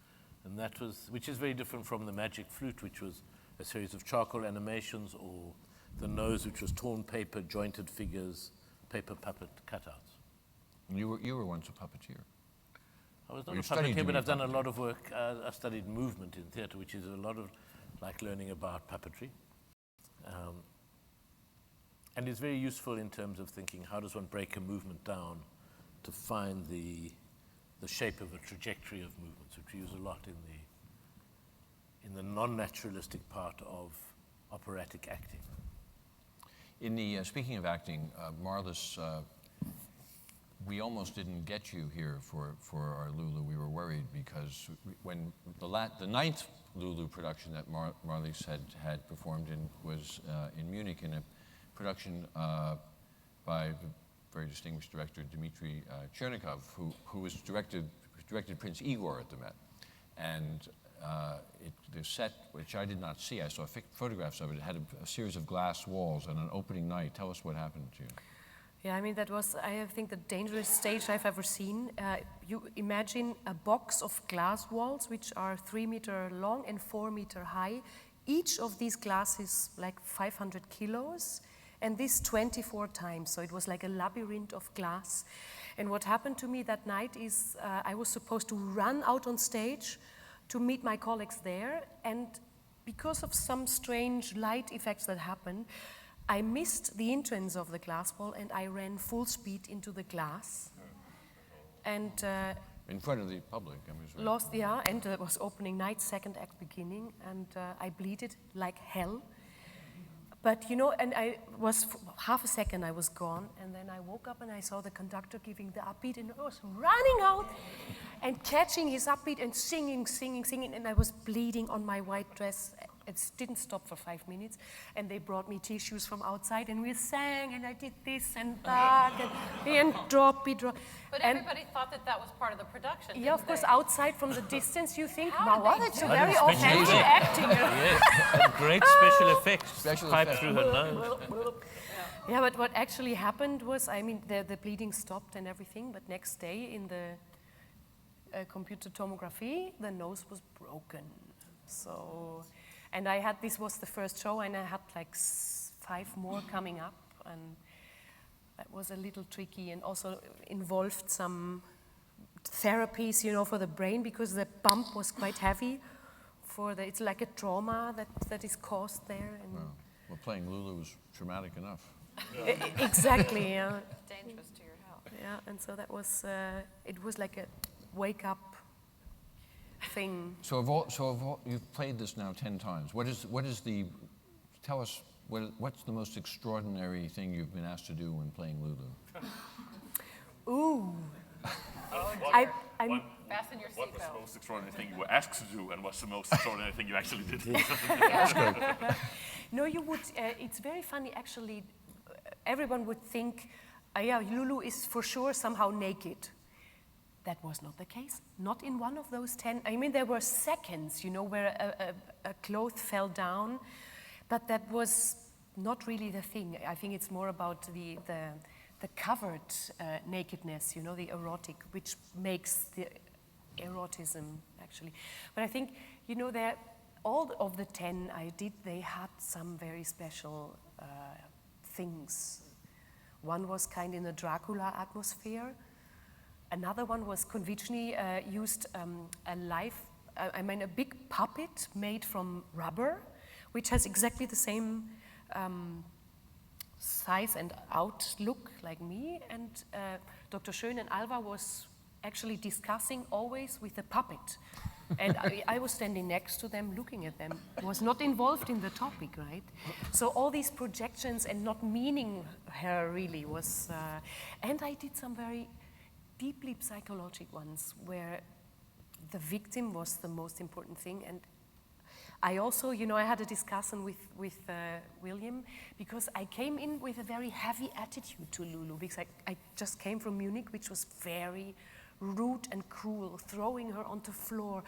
And that was, which is very different from the Magic Flute, which was a series of charcoal animations, or the Nose, which was torn paper, jointed figures, paper puppet cutouts. You were once a puppeteer. I was not a puppeteer, but I've done a lot of work. I studied movement in theatre, which is a lot of like learning about puppetry. And it's very useful in terms of thinking, how does one break a movement down to find the shape of a trajectory of movements, which we use a lot in the non-naturalistic part of operatic acting. In the, speaking of acting, Marlis, we almost didn't get you here for our Lulu. We were worried because when the ninth Lulu production that Marlis had performed in was in Munich in a production by the very distinguished director Dmitry Chernikov, who was directed Prince Igor at the Met. And the set, which I did not see, I saw photographs of it, had a series of glass walls on an opening night. Tell us what happened to you. Yeah, I mean, that was, I think, the dangerous stage I've ever seen. You imagine a box of glass walls, which are 3 meters long and 4 meters high. Each of these glasses like 500 kilos, and this 24 times. So it was like a labyrinth of glass. And what happened to me that night is I was supposed to run out on stage to meet my colleagues there. And because of some strange light effects that happened, I missed the entrance of the glass wall and I ran full speed into the glass. And in front of the public, I mean. Lost, yeah, and it was opening night, second act beginning, and I bleeded like hell. But you know, and I was, half a second I was gone, and then I woke up and I saw the conductor giving the upbeat, and I was running out and catching his upbeat and singing, and I was bleeding on my white dress. It didn't stop for 5 minutes, and they brought me tissues from outside, and we sang, and I did this and that, and drop. But everybody thought that was part of the production. Yeah, of course, they? outside from the distance, you think, How wow, did they that's do a very that? authentic acting. Yes, and great special effects. Pipe through her nose. Yeah, but what actually happened was, I mean, the bleeding stopped and everything, but next day in the computer tomography, the nose was broken. So, and I had, this was the first show, and I had like 5 more coming up, and that was a little tricky, and also involved some therapies, you know, for the brain, because the bump was quite heavy. It's like a trauma that is caused there. And well, playing Lulu was traumatic enough. Exactly, yeah. Dangerous to your health. Yeah, and so that was, it was like a wake-up thing. So you've played this now 10 times. Tell us, what's the most extraordinary thing you've been asked to do when playing Lulu? Ooh. Fasten your What was the seatbelt. most extraordinary thing you were asked to do, and what's the most extraordinary thing you actually did? No, you would, it's very funny actually, everyone would think, yeah, Lulu is for sure somehow naked. That was not the case, not in one of those 10. I mean, there were seconds, you know, where a cloth fell down, but that was not really the thing. I think it's more about the covered nakedness, you know, the erotic, which makes the erotism, actually. But I think, you know, all of the 10 I did, they had some very special things. One was kind in a Dracula atmosphere. Another one was Konvichny used a big puppet made from rubber, which has exactly the same size and outlook like me. And Dr. Schön and Alva was actually discussing always with the puppet. And I was standing next to them, looking at them, was not involved in the topic, right? So all these projections and not meaning her really was, and I did some very deeply psychological ones where the victim was the most important thing. And I also, you know, I had a discussion with William, because I came in with a very heavy attitude to Lulu, because I just came from Munich, which was very rude and cruel, throwing her on the floor,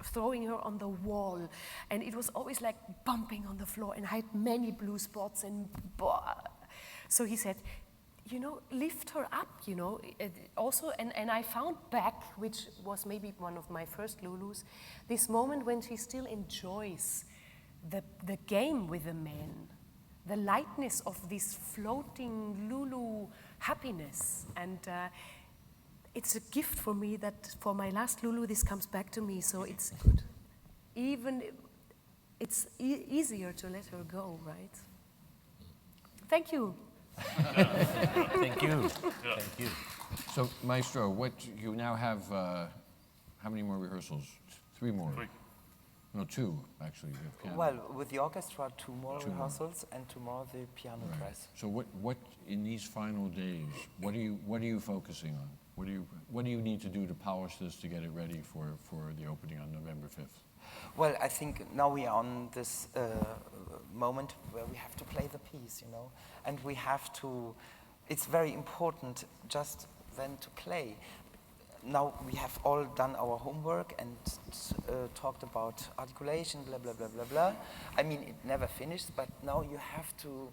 throwing her on the wall, and it was always like bumping on the floor, and I had many blue spots, and so he said, you know, lift her up, you know. Also, and I found back, which was maybe one of my first Lulus, this moment when she still enjoys the game with the men, the lightness of this floating Lulu happiness. And it's a gift for me that for my last Lulu, this comes back to me. So it's good. Even, it's easier to let her go, right? Thank you. Thank you. Thank you. So, Maestro, you now have, how many more rehearsals? 3 more? 3. No, 2, actually. You have piano. Well, with the orchestra, 2 more 2 more. rehearsals, and tomorrow the piano dress. So what in these final days, what are you focusing on? What do you need to do to polish this to get it ready for the opening on November 5th? Well, I think now we are on this moment where we have to play the piece, you know, and we have to, it's very important just then to play. Now we have all done our homework and talked about articulation, blah, blah, blah, blah, blah. I mean, it never finished, but now you have to,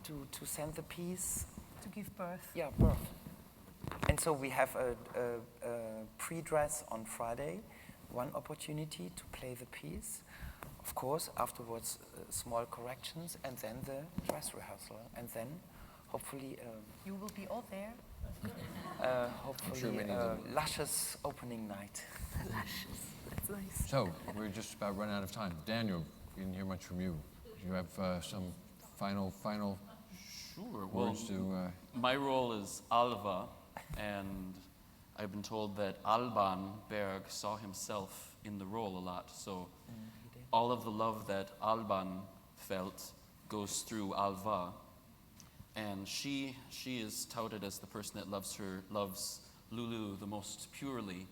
to send the piece. To give birth. Yeah, birth. And so we have a pre-dress on Friday, one opportunity to play the piece. Of course, afterwards, small corrections, and then the dress rehearsal. And then, hopefully... you will be all there. Hopefully, luscious opening night. Luscious, that's nice. So, we're just about running out of time. Daniel, we didn't hear much from you. Do you have some final Sure. words to... My role is Alva, and I've been told that Alban Berg saw himself in the role a lot. So all of the love that Alban felt goes through Alva. And she is touted as the person that loves Lulu the most purely.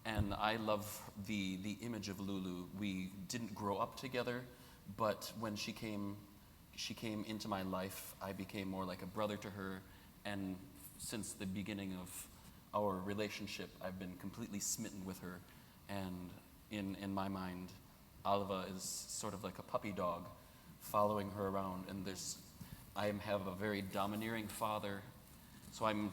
And I love the image of Lulu. We didn't grow up together, but when she came into my life, I became more like a brother to her. And since the beginning of our relationship, I've been completely smitten with her. And in my mind, Alva is sort of like a puppy dog following her around. And I have a very domineering father, so I'm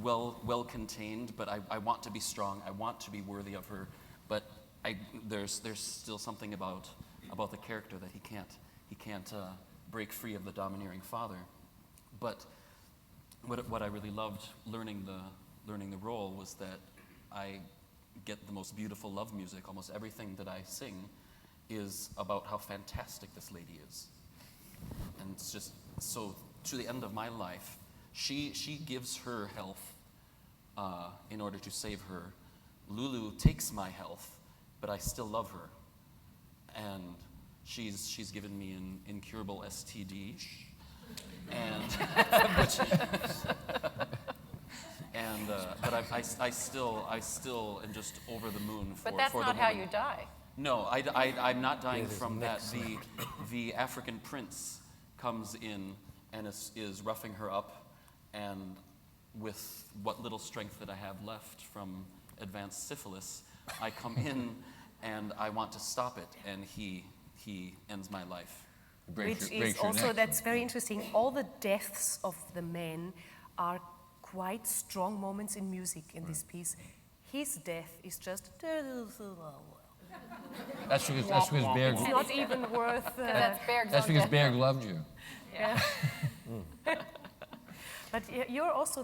well contained, but I want to be strong. I want to be worthy of her, but there's still something about the character that he can't break free of the domineering father. But what I really loved learning the role was that I get the most beautiful love music. Almost everything that I sing is about how fantastic this lady is. And it's just, so to the end of my life, she gives her health in order to save her. Lulu takes my health, but I still love her. And she's given me an incurable STD, but I still am just over the moon for But that's for not the how woman. you die. No, I'm not dying from that. The African prince comes in and is roughing her up, and with what little strength that I have left from advanced syphilis, I come in and I want to stop it, and he ends my life. Which is also, that's very interesting. All the deaths of the men are quite strong moments in music in this piece. His death is just... That's because Berg... It's not even worth... That's because Berg loved you. Yeah. But you're also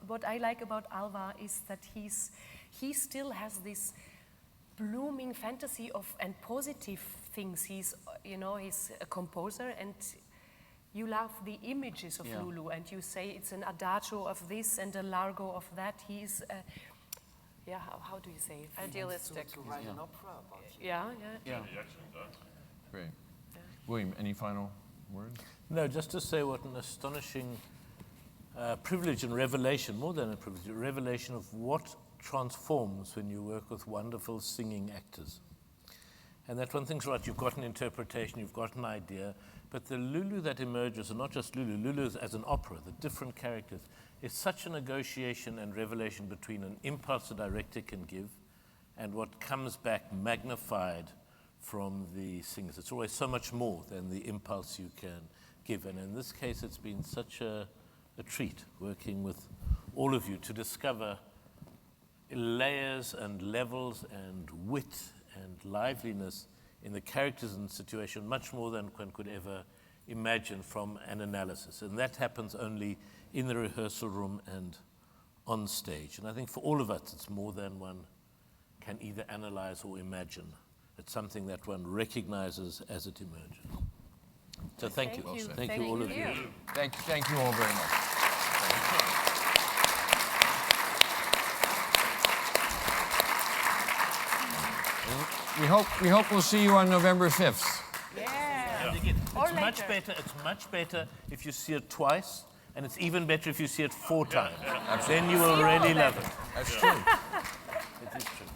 what I like about Alva is that he still has this blooming fantasy of and positive things. He's a composer, and you love the images of Lulu, and you say it's an adagio of this and a largo of that. He's how do you say it? Idealistic. To write an opera about you. Yeah. He actually does. Great. William, any final words? No, just to say what an astonishing privilege and revelation, more than a privilege, a revelation of what transforms when you work with wonderful singing actors. And that one thing's right, you've got an interpretation, you've got an idea, but the Lulu that emerges, and not just Lulu as an opera, the different characters, is such a negotiation and revelation between an impulse a director can give and what comes back magnified from the singers. It's always so much more than the impulse you can give. And in this case, it's been such a treat working with all of you to discover layers and levels and wit and liveliness in the characters and the situation, much more than one could ever imagine from an analysis. And that happens only in the rehearsal room and on stage. And I think for all of us, it's more than one can either analyze or imagine. It's something that one recognizes as it emerges. So thank you. Thank you all of you. Thank you all very much. We hope we'll see you on November 5th. Yeah. Again, Or it's much better if you see it twice, and it's even better if you see it 4 times. Then you will really love it. That's true. It is true.